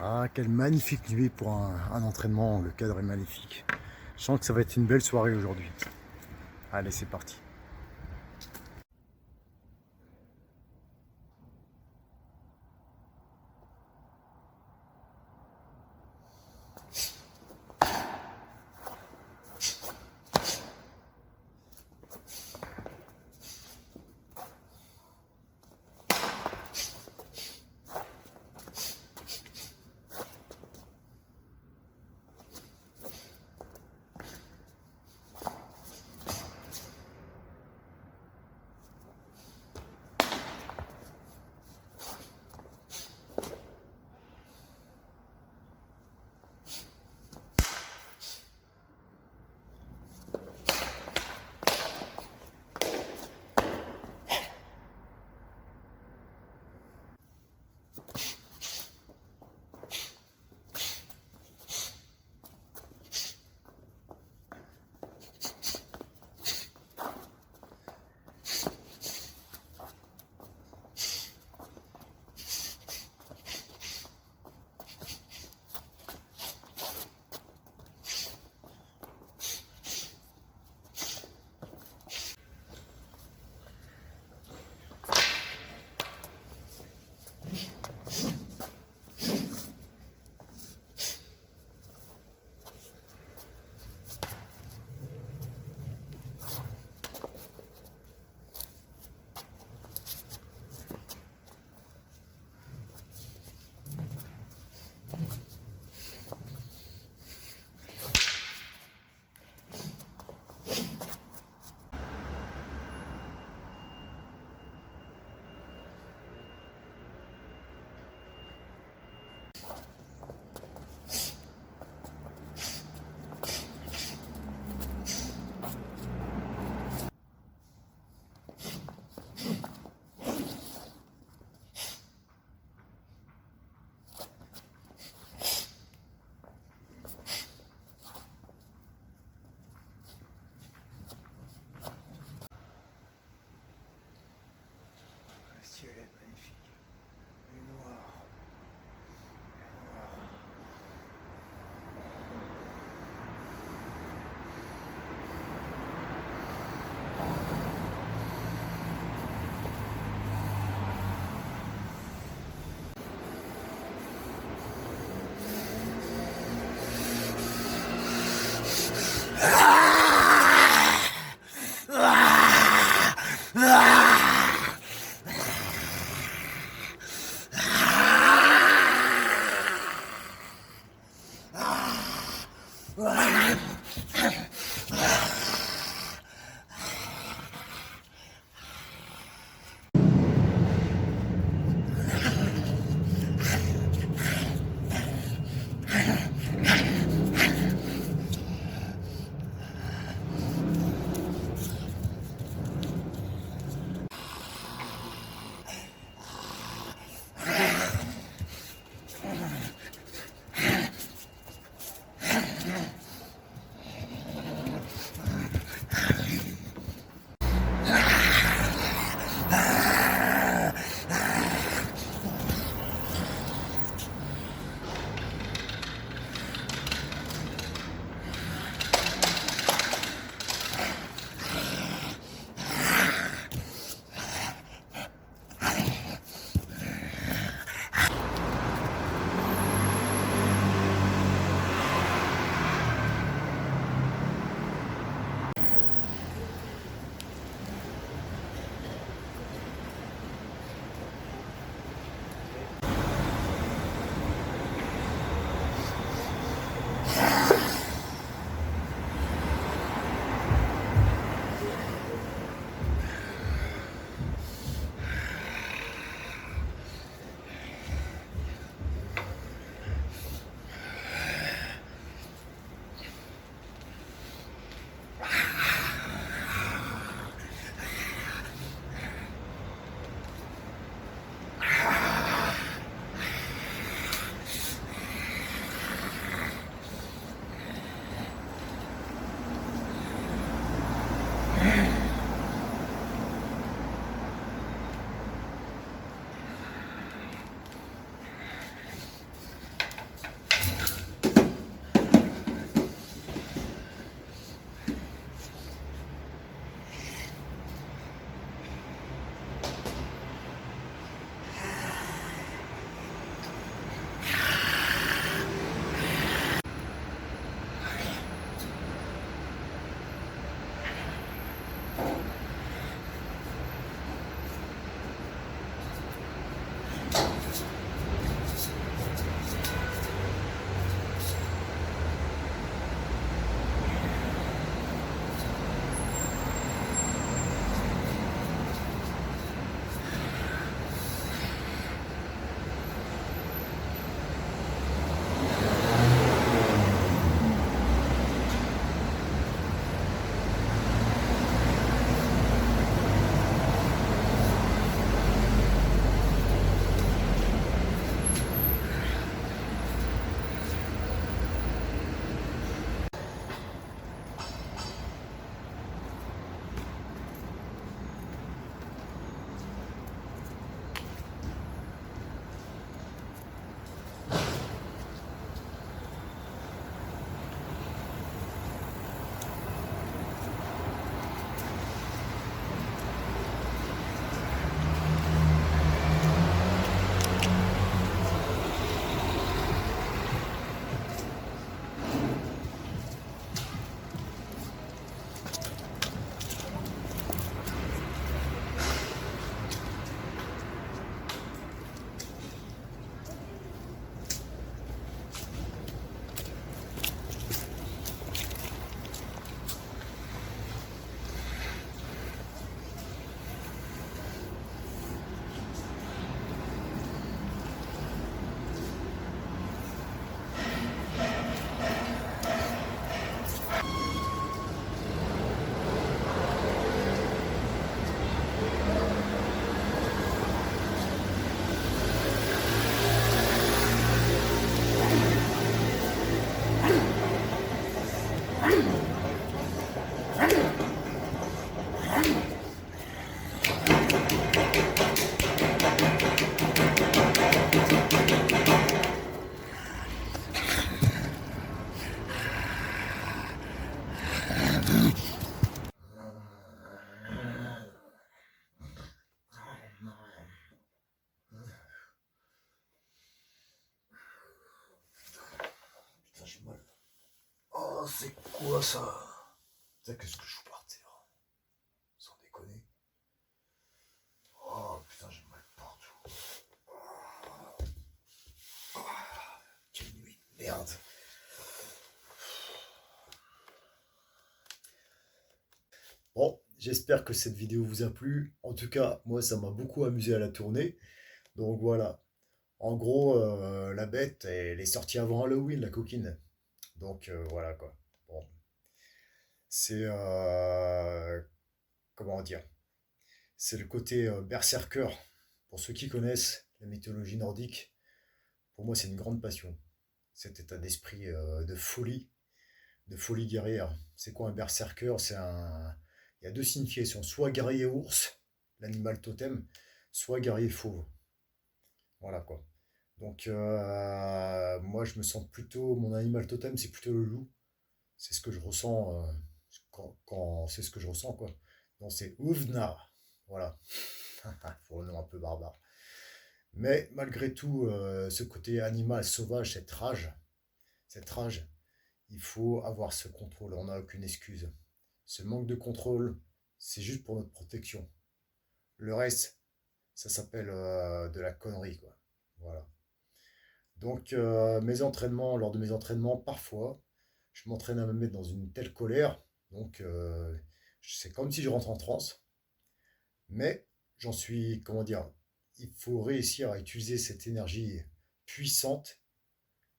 Ah, quelle magnifique nuit pour un entraînement, le cadre est magnifique. Je sens que ça va être une belle soirée aujourd'hui. Allez, c'est parti. Le ciel est magnifique. Il est noir. Ah, c'est quoi ça? Ça, qu'est-ce que je fous par terre? Sans déconner. Oh putain, j'ai mal partout. Quelle nuit de merde. Bon, j'espère que cette vidéo vous a plu. En tout cas, moi, ça m'a beaucoup amusé à la tourner. Donc voilà. En gros, la bête, elle est sortie avant Halloween, la coquine. Donc voilà quoi. Bon, c'est comment dire? C'est le côté berserker. Pour ceux qui connaissent la mythologie nordique, pour moi c'est une grande passion. Cet état d'esprit de folie guerrière. C'est quoi un berserker? Il y a deux significations. Soit guerrier ours, l'animal totem, soit guerrier fauve. Voilà quoi. Donc moi je me sens plutôt, mon animal totem c'est plutôt le loup. C'est ce que je ressens c'est ce que je ressens quoi. Donc c'est Uvna. Voilà. Pour le nom un peu barbare. Mais malgré tout, ce côté animal sauvage, cette rage, il faut avoir ce contrôle. On n'a aucune excuse. Ce manque de contrôle, c'est juste pour notre protection. Le reste, ça s'appelle de la connerie, quoi. Voilà. Donc, lors de mes entraînements, parfois, je m'entraîne à me mettre dans une telle colère. Donc, c'est comme si je rentre en transe. Mais j'en suis, comment dire, il faut réussir à utiliser cette énergie puissante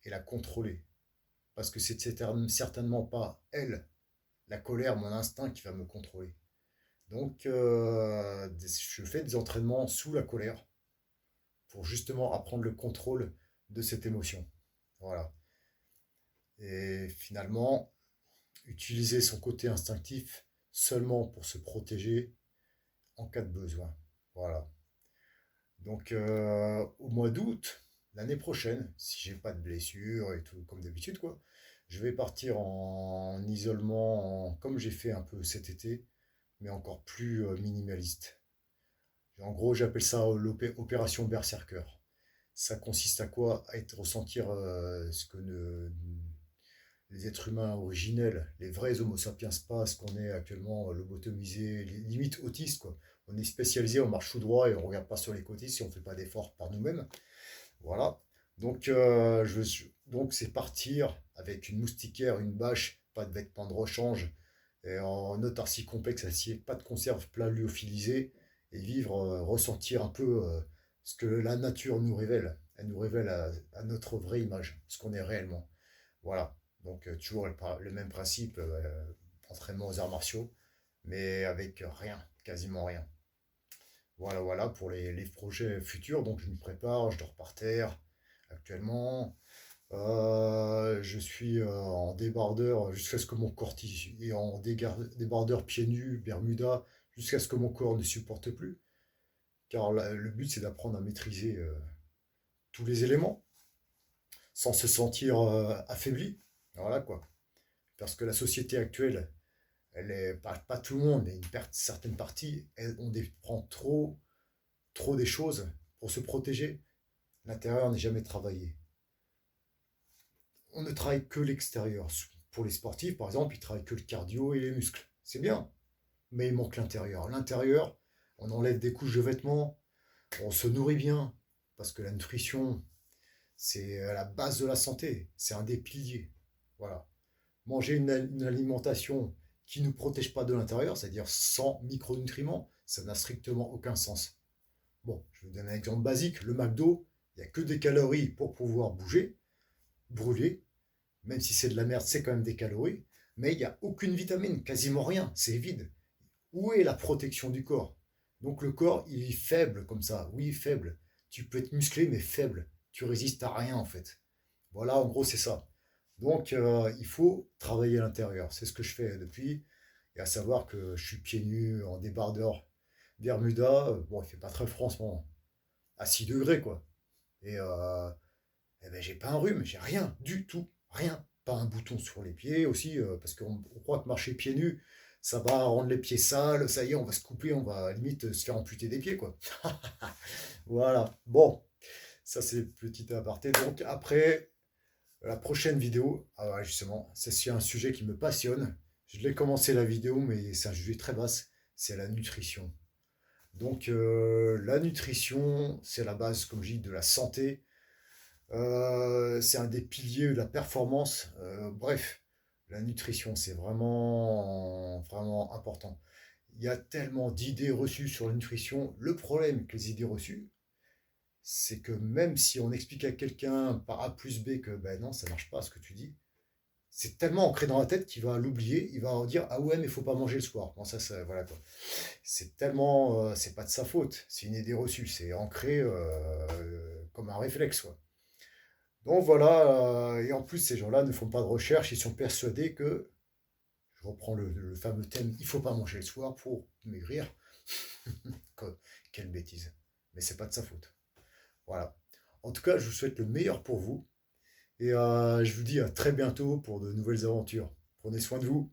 et la contrôler. Parce que c'est certainement pas elle, la colère, mon instinct qui va me contrôler. Donc, je fais des entraînements sous la colère pour justement apprendre le contrôle de cette émotion. Voilà. Et finalement, utiliser son côté instinctif seulement pour se protéger en cas de besoin. Voilà. Donc, au mois d'août, l'année prochaine, si j'ai pas de blessure et tout, comme d'habitude, quoi, je vais partir en isolement, comme j'ai fait un peu cet été, mais encore plus minimaliste. En gros, j'appelle ça l'opération Berserker. Ça consiste à quoi? À ressentir ce que les êtres humains originels, les vrais Homo sapiens pas, ce qu'on est actuellement lobotomisés, limite autistes, quoi. On est spécialisé, on marche tout droit et on regarde pas sur les côtés si on fait pas d'efforts par nous-mêmes. Voilà. Donc, donc c'est partir avec une moustiquaire, une bâche, pas de vêtements de rechange, et en autarcie complexe, acier, pas de conserve, plat lyophilisé, et vivre, ressentir un peu ce que la nature nous révèle. Elle nous révèle à notre vraie image, ce qu'on est réellement. Voilà. Donc toujours le même principe, entraînement aux arts martiaux, mais avec rien, quasiment rien. Voilà, voilà pour les projets futurs. Donc je me prépare, je dors par terre actuellement. Je suis en débardeur jusqu'à ce que mon corps et en débardeur pieds nus, Bermuda, jusqu'à ce que mon corps ne supporte plus. Car le but c'est d'apprendre à maîtriser tous les éléments sans se sentir affaibli. Voilà quoi. Parce que la société actuelle, elle est pas tout le monde, mais certaines parties, on prend trop des choses pour se protéger. L'intérieur n'est jamais travaillé. On ne travaille que l'extérieur. Pour les sportifs, par exemple, ils travaillent que le cardio et les muscles. C'est bien, mais il manque l'intérieur. L'intérieur, on enlève des couches de vêtements, on se nourrit bien, parce que la nutrition, c'est à la base de la santé, c'est un des piliers. Voilà. Manger une alimentation qui ne nous protège pas de l'intérieur, c'est-à-dire sans micronutriments, ça n'a strictement aucun sens. Bon, je vais vous donner un exemple basique. Le McDo, il n'y a que des calories pour pouvoir bouger, brûler. Même si c'est de la merde, c'est quand même des calories. Mais il n'y a aucune vitamine, quasiment rien, c'est vide. Où est la protection du corps? Donc le corps, il est faible comme ça. Oui, faible. Tu peux être musclé, mais faible. Tu résistes à rien en fait. Voilà, en gros, c'est ça. Donc il faut travailler à l'intérieur. C'est ce que je fais depuis. Et à savoir que je suis pieds nus en débardeur Bermuda. Bon, il fait pas très froid en ce moment. À 6 degrés, quoi. Et, eh ben, j'ai pas un rhume, j'ai rien du tout. Rien. Pas un bouton sur les pieds aussi, parce qu'on croit que marcher pieds nus, ça va rendre les pieds sales, ça y est, on va se couper, on va limite se faire amputer des pieds, quoi. Voilà. Bon, ça c'est petit aparté. Donc après, La prochaine vidéo, ah ouais, justement, c'est sur un sujet qui me passionne. Je l'ai commencé la vidéo, mais c'est un sujet très vaste, c'est la nutrition. Donc la nutrition, c'est la base, comme je dis, de la santé. C'est un des piliers de la performance. Bref, la nutrition, c'est vraiment, vraiment important. Il y a tellement d'idées reçues sur la nutrition. Le problème avec les idées reçues, c'est que même si on explique à quelqu'un par A plus B que ben non, ça marche pas ce que tu dis, c'est tellement ancré dans la tête qu'il va l'oublier, il va dire ah ouais mais il faut pas manger le soir. Bon ça voilà quoi. C'est tellement c'est pas de sa faute, c'est une idée reçue, c'est ancré comme un réflexe quoi. Donc voilà, et en plus ces gens-là ne font pas de recherche, ils sont persuadés que, je reprends le fameux thème, il faut pas manger le soir pour maigrir. Quelle bêtise. Mais c'est pas de sa faute. Voilà. En tout cas, je vous souhaite le meilleur pour vous. Et je vous dis à très bientôt pour de nouvelles aventures. Prenez soin de vous.